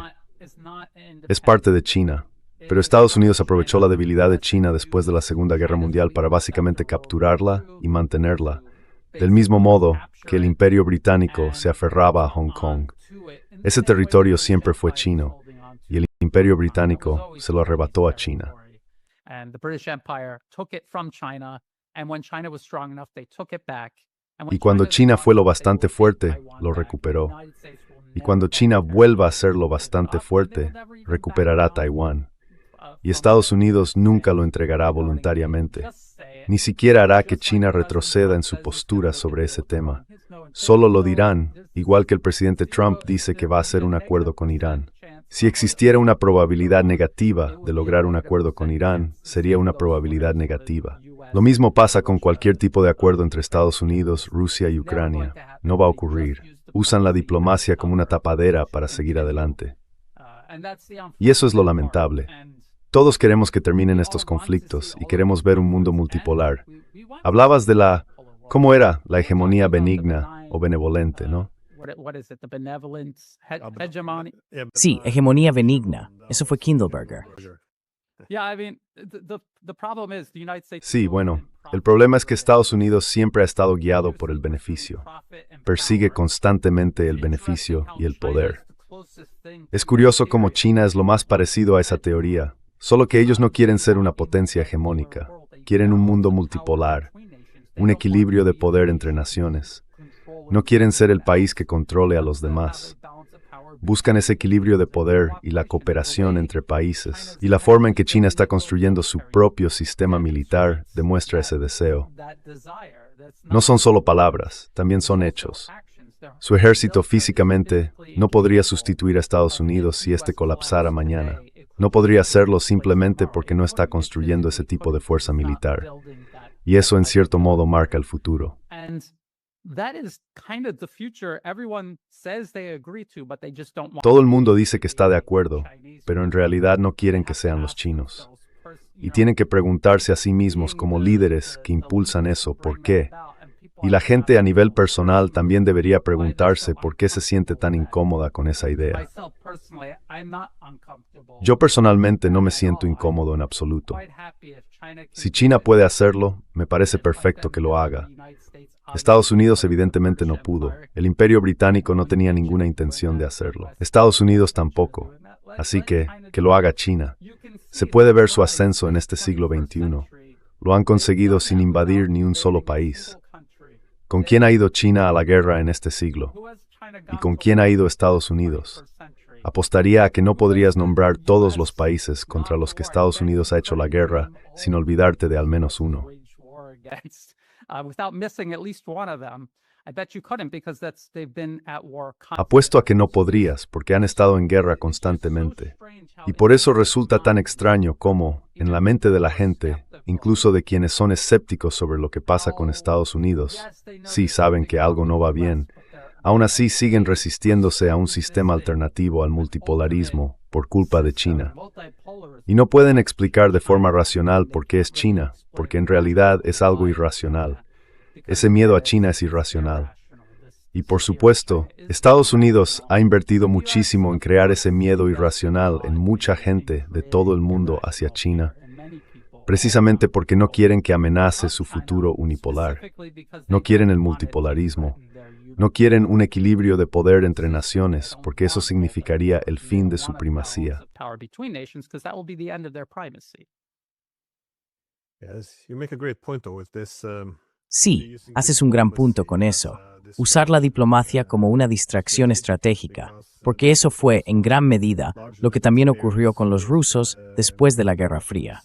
Es parte de China. Pero Estados Unidos aprovechó la debilidad de China después de la Segunda Guerra Mundial para básicamente capturarla y mantenerla, del mismo modo que el Imperio Británico se aferraba a Hong Kong. Ese territorio siempre fue chino, y el Imperio Británico se lo arrebató a China. Y cuando China fue lo bastante fuerte, lo recuperó. Y cuando China vuelva a ser lo bastante fuerte, recuperará Taiwán. Y Estados Unidos nunca lo entregará voluntariamente. Ni siquiera hará que China retroceda en su postura sobre ese tema. Solo lo dirán, igual que el presidente Trump dice que va a hacer un acuerdo con Irán. Si existiera una probabilidad negativa de lograr un acuerdo con Irán, sería una probabilidad negativa. Lo mismo pasa con cualquier tipo de acuerdo entre Estados Unidos, Rusia y Ucrania. No va a ocurrir. Usan la diplomacia como una tapadera para seguir adelante. Y eso es lo lamentable. Todos queremos que terminen estos conflictos y queremos ver un mundo multipolar. Hablabas de ¿cómo era? La hegemonía benigna o benevolente, ¿no? Sí, hegemonía benigna. Eso fue Kindleberger. Sí, bueno, el problema es que Estados Unidos siempre ha estado guiado por el beneficio. Persigue constantemente el beneficio y el poder. Es curioso cómo China es lo más parecido a esa teoría, solo que ellos no quieren ser una potencia hegemónica. Quieren un mundo multipolar, un equilibrio de poder entre naciones. No quieren ser el país que controle a los demás. Buscan ese equilibrio de poder y la cooperación entre países. Y la forma en que China está construyendo su propio sistema militar demuestra ese deseo. No son solo palabras, también son hechos. Su ejército físicamente no podría sustituir a Estados Unidos si éste colapsara mañana. No podría hacerlo simplemente porque no está construyendo ese tipo de fuerza militar. Y eso en cierto modo marca el futuro. Todo el mundo dice que está de acuerdo, pero en realidad no quieren que sean los chinos. Y tienen que preguntarse a sí mismos como líderes que impulsan eso, ¿por qué? Y la gente a nivel personal también debería preguntarse por qué se siente tan incómoda con esa idea. Yo personalmente no me siento incómodo en absoluto. Si China puede hacerlo, me parece perfecto que lo haga. Estados Unidos evidentemente no pudo. El Imperio Británico no tenía ninguna intención de hacerlo. Estados Unidos tampoco. Así que lo haga China. Se puede ver su ascenso en este siglo XXI. Lo han conseguido sin invadir ni un solo país. ¿Con quién ha ido China a la guerra en este siglo? ¿Y con quién ha ido Estados Unidos? Apostaría a que no podrías nombrar todos los países contra los que Estados Unidos ha hecho la guerra sin olvidarte de al menos uno. Apuesto a que no podrías, porque han estado en guerra constantemente. Y por eso resulta tan extraño cómo, en la mente de la gente, incluso de quienes son escépticos sobre lo que pasa con Estados Unidos, sí saben que algo no va bien, aún así siguen resistiéndose a un sistema alternativo al multipolarismo por culpa de China. Y no pueden explicar de forma racional por qué es China, porque en realidad es algo irracional. Ese miedo a China es irracional. Y por supuesto, Estados Unidos ha invertido muchísimo en crear ese miedo irracional en mucha gente de todo el mundo hacia China, precisamente porque no quieren que amenace su futuro unipolar. No quieren el multipolarismo. No quieren un equilibrio de poder entre naciones, porque eso significaría el fin de su primacía. Yes, you make a great point though with this. Sí, haces un gran punto con eso. Usar la diplomacia como una distracción estratégica, porque eso fue, en gran medida, lo que también ocurrió con los rusos después de la Guerra Fría.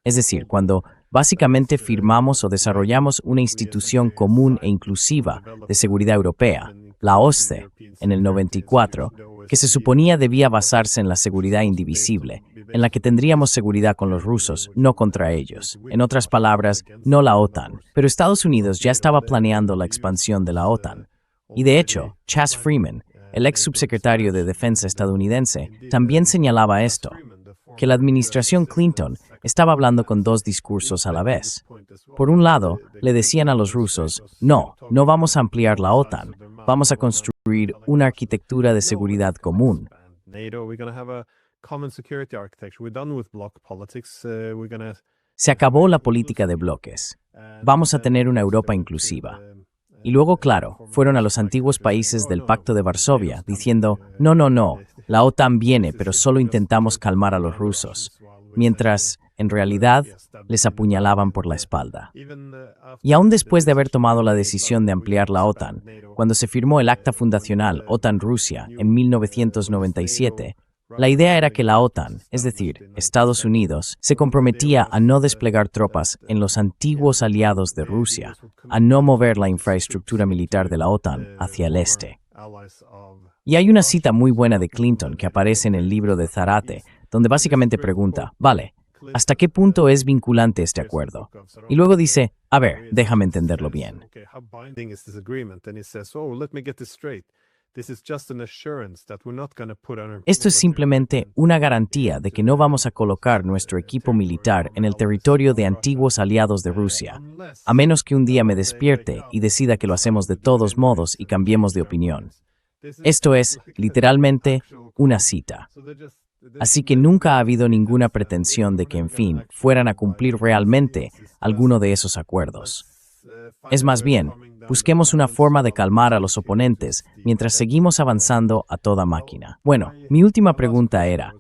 Es decir, cuando básicamente firmamos o desarrollamos una institución común e inclusiva de seguridad europea, la OSCE, en el 94, que se suponía debía basarse en la seguridad indivisible, en la que tendríamos seguridad con los rusos, no contra ellos. En otras palabras, no la OTAN. Pero Estados Unidos ya estaba planeando la expansión de la OTAN. Y de hecho, Chas Freeman, el ex subsecretario de Defensa estadounidense, también señalaba esto, que la administración Clinton estaba hablando con dos discursos a la vez. Por un lado, le decían a los rusos, no vamos a ampliar la OTAN, vamos a construir una arquitectura de seguridad común. Se acabó la política de bloques. Vamos a tener una Europa inclusiva. Y luego, claro, fueron a los antiguos países del Pacto de Varsovia, diciendo, no, la OTAN viene, pero solo intentamos calmar a los rusos, mientras, en realidad, les apuñalaban por la espalda. Y aún después de haber tomado la decisión de ampliar la OTAN, cuando se firmó el Acta Fundacional OTAN-Rusia en 1997, la idea era que la OTAN, es decir, Estados Unidos, se comprometía a no desplegar tropas en los antiguos aliados de Rusia, a no mover la infraestructura militar de la OTAN hacia el este. Y hay una cita muy buena de Clinton que aparece en el libro de Zarate, donde básicamente pregunta, vale, ¿hasta qué punto es vinculante este acuerdo? Y luego dice, a ver, déjame entenderlo bien. Esto es simplemente una garantía de que no vamos a colocar nuestro equipo militar en el territorio de antiguos aliados de Rusia, a menos que un día me despierte y decida que lo hacemos de todos modos y cambiemos de opinión. Esto es, literalmente, una cita. Así que nunca ha habido ninguna pretensión de que, en fin, fueran a cumplir realmente alguno de esos acuerdos. Es más bien, busquemos una forma de calmar a los oponentes mientras seguimos avanzando a toda máquina. Bueno, mi última pregunta era,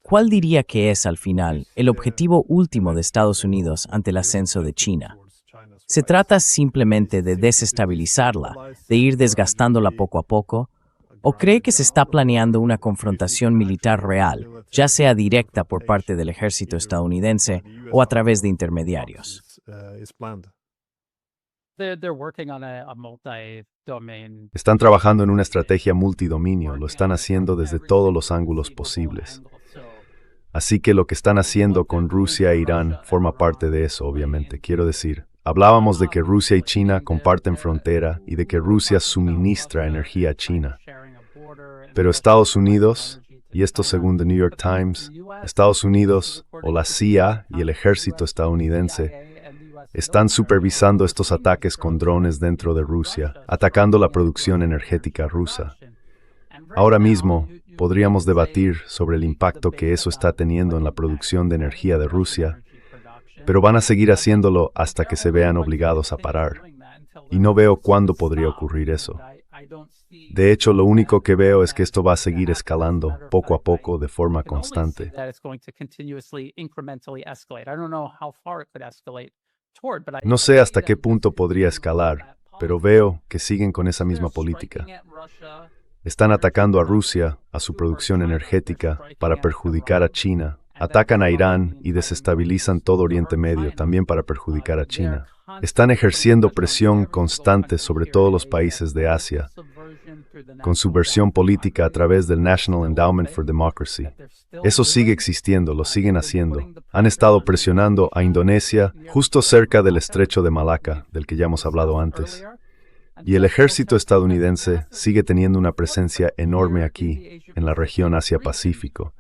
¿cuál diría que es, al final, el objetivo último de Estados Unidos ante el ascenso de China? ¿Se trata simplemente de desestabilizarla, de ir desgastándola poco a poco? ¿O cree que se está planeando una confrontación militar real, ya sea directa por parte del ejército estadounidense o a través de intermediarios? Están trabajando en una estrategia multidominio, lo están haciendo desde todos los ángulos posibles. Así que lo que están haciendo con Rusia e Irán forma parte de eso, obviamente. Quiero decir, hablábamos de que Rusia y China comparten frontera y de que Rusia suministra energía a China. Pero Estados Unidos, y esto según The New York Times, Estados Unidos o la CIA y el ejército estadounidense están supervisando estos ataques con drones dentro de Rusia, atacando la producción energética rusa. Ahora mismo, podríamos debatir sobre el impacto que eso está teniendo en la producción de energía de Rusia, pero van a seguir haciéndolo hasta que se vean obligados a parar. Y no veo cuándo podría ocurrir eso. De hecho, lo único que veo es que esto va a seguir escalando poco a poco de forma constante. No sé hasta qué punto podría escalar, pero veo que siguen con esa misma política. Están atacando a Rusia, a su producción energética, para perjudicar a China. Atacan a Irán y desestabilizan todo Oriente Medio también para perjudicar a China. Están ejerciendo presión constante sobre todos los países de Asia, con subversión política a través del National Endowment for Democracy. Eso sigue existiendo, lo siguen haciendo. Han estado presionando a Indonesia justo cerca del estrecho de Malaca, del que ya hemos hablado antes. Y el ejército estadounidense sigue teniendo una presencia enorme aquí, en la región Asia-Pacífico.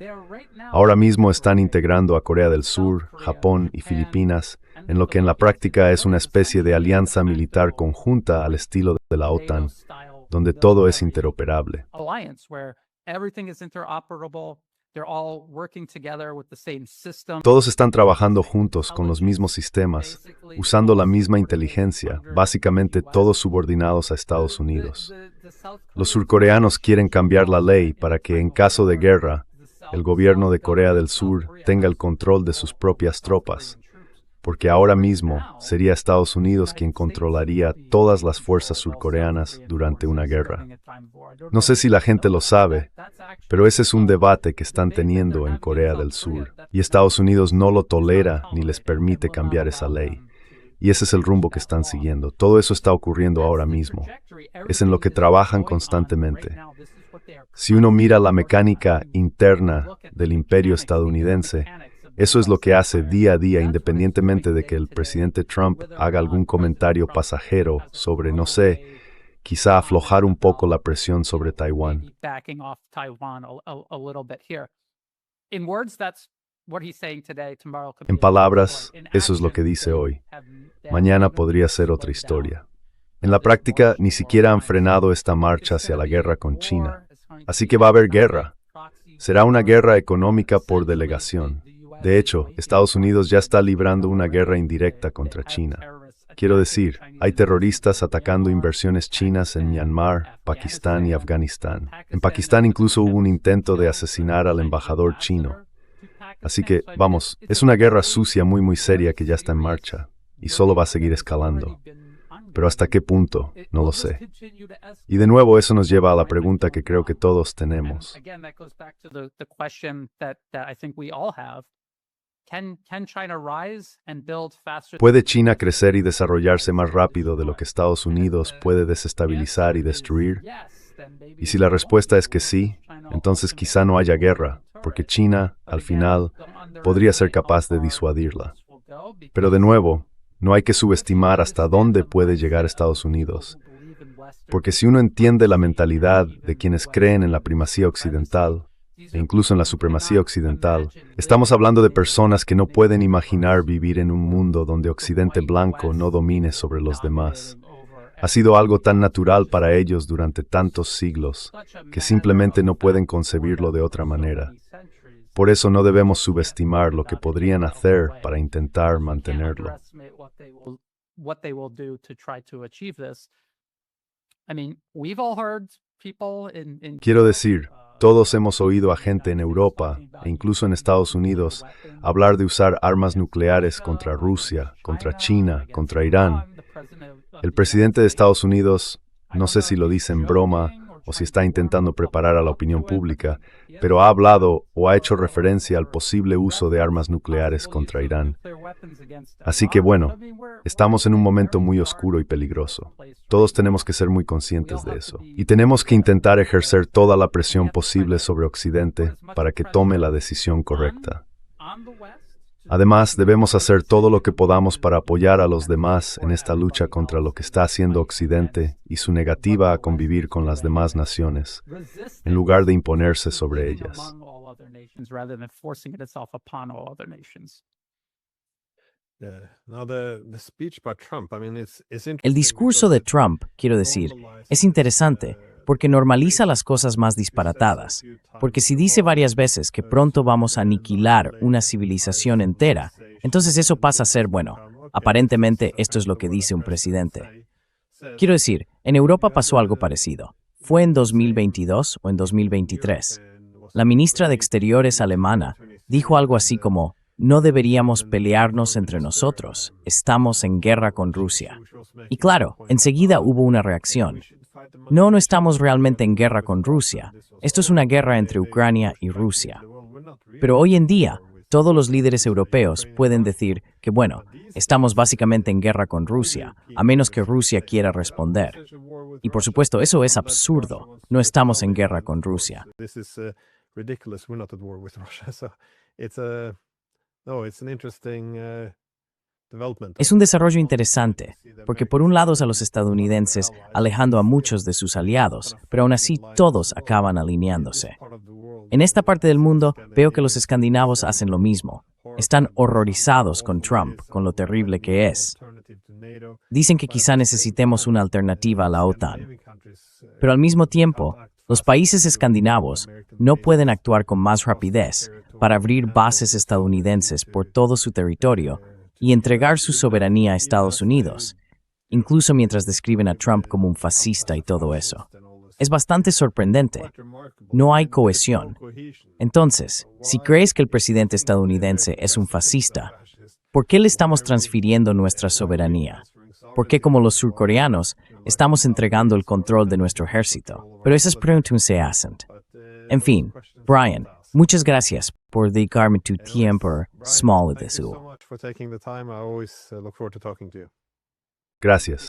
Ahora mismo están integrando a Corea del Sur, Japón y Filipinas, en lo que en la práctica es una especie de alianza militar conjunta al estilo de la OTAN, donde todo es interoperable. Todos están trabajando juntos con los mismos sistemas, usando la misma inteligencia, básicamente todos subordinados a Estados Unidos. Los surcoreanos quieren cambiar la ley para que, en caso de guerra, el gobierno de Corea del Sur tenga el control de sus propias tropas, porque ahora mismo sería Estados Unidos quien controlaría todas las fuerzas surcoreanas durante una guerra. No sé si la gente lo sabe, pero ese es un debate que están teniendo en Corea del Sur, y Estados Unidos no lo tolera ni les permite cambiar esa ley. Y ese es el rumbo que están siguiendo. Todo eso está ocurriendo ahora mismo. Es en lo que trabajan constantemente. Si uno mira la mecánica interna del imperio estadounidense, eso es lo que hace día a día, independientemente de que el presidente Trump haga algún comentario pasajero sobre, no sé, quizá aflojar un poco la presión sobre Taiwán. En palabras, eso es lo que dice hoy. Mañana podría ser otra historia. En la práctica, ni siquiera han frenado esta marcha hacia la guerra con China. Así que va a haber guerra. Será una guerra económica por delegación. De hecho, Estados Unidos ya está librando una guerra indirecta contra China. Quiero decir, hay terroristas atacando inversiones chinas en Myanmar, Pakistán y Afganistán. En Pakistán incluso hubo un intento de asesinar al embajador chino. Así que, vamos, es una guerra sucia muy seria que ya está en marcha, y solo va a seguir escalando. Pero ¿hasta qué punto? No lo sé. Y de nuevo eso nos lleva a la pregunta que creo que todos tenemos. ¿Puede China crecer y desarrollarse más rápido de lo que Estados Unidos puede desestabilizar y destruir? Y si la respuesta es que sí, entonces quizá no haya guerra, porque China, al final, podría ser capaz de disuadirla. Pero de nuevo, no hay que subestimar hasta dónde puede llegar Estados Unidos, porque si uno entiende la mentalidad de quienes creen en la primacía occidental, e incluso en la supremacía occidental, estamos hablando de personas que no pueden imaginar vivir en un mundo donde Occidente blanco no domine sobre los demás. Ha sido algo tan natural para ellos durante tantos siglos que simplemente no pueden concebirlo de otra manera. Por eso no debemos subestimar lo que podrían hacer para intentar mantenerlo. Quiero decir, todos hemos oído a gente en Europa e incluso en Estados Unidos hablar de usar armas nucleares contra Rusia, contra China, contra Irán. El presidente de Estados Unidos, no sé si lo dice en broma o si está intentando preparar a la opinión pública, pero ha hablado o ha hecho referencia al posible uso de armas nucleares contra Irán. Así que bueno, estamos en un momento muy oscuro y peligroso. Todos tenemos que ser muy conscientes de eso. Y tenemos que intentar ejercer toda la presión posible sobre Occidente para que tome la decisión correcta. Además, debemos hacer todo lo que podamos para apoyar a los demás en esta lucha contra lo que está haciendo Occidente y su negativa a convivir con las demás naciones, en lugar de imponerse sobre ellas. El discurso de Trump, quiero decir, es interesante porque normaliza las cosas más disparatadas, porque si dice varias veces que pronto vamos a aniquilar una civilización entera, entonces eso pasa a ser, bueno, aparentemente esto es lo que dice un presidente. Quiero decir, en Europa pasó algo parecido. ¿Fue en 2022 o en 2023? La ministra de Exteriores alemana dijo algo así como, no deberíamos pelearnos entre nosotros, estamos en guerra con Rusia. Y claro, enseguida hubo una reacción. No, no estamos realmente en guerra con Rusia. Esto es una guerra entre Ucrania y Rusia. Pero hoy en día, todos los líderes europeos pueden decir que, bueno, estamos básicamente en guerra con Rusia, a menos que Rusia quiera responder. Y por supuesto, eso es absurdo. No estamos en guerra con Rusia. Es un desarrollo interesante, porque por un lado es a los estadounidenses alejando a muchos de sus aliados, pero aún así todos acaban alineándose. En esta parte del mundo veo que los escandinavos hacen lo mismo. Están horrorizados con Trump, con lo terrible que es. Dicen que quizá necesitemos una alternativa a la OTAN. Pero al mismo tiempo, los países escandinavos no pueden actuar con más rapidez para abrir bases estadounidenses por todo su territorio y entregar su soberanía a Estados Unidos, incluso mientras describen a Trump como un fascista y todo eso. Es bastante sorprendente. No hay cohesión. Entonces, si crees que el presidente estadounidense es un fascista, ¿por qué le estamos transfiriendo nuestra soberanía? ¿Por qué, como los surcoreanos, estamos entregando el control de nuestro ejército? Pero esas preguntas se hacen. En fin, Brian, muchas gracias por dedicarme tu tiempo small de eso. Gracias.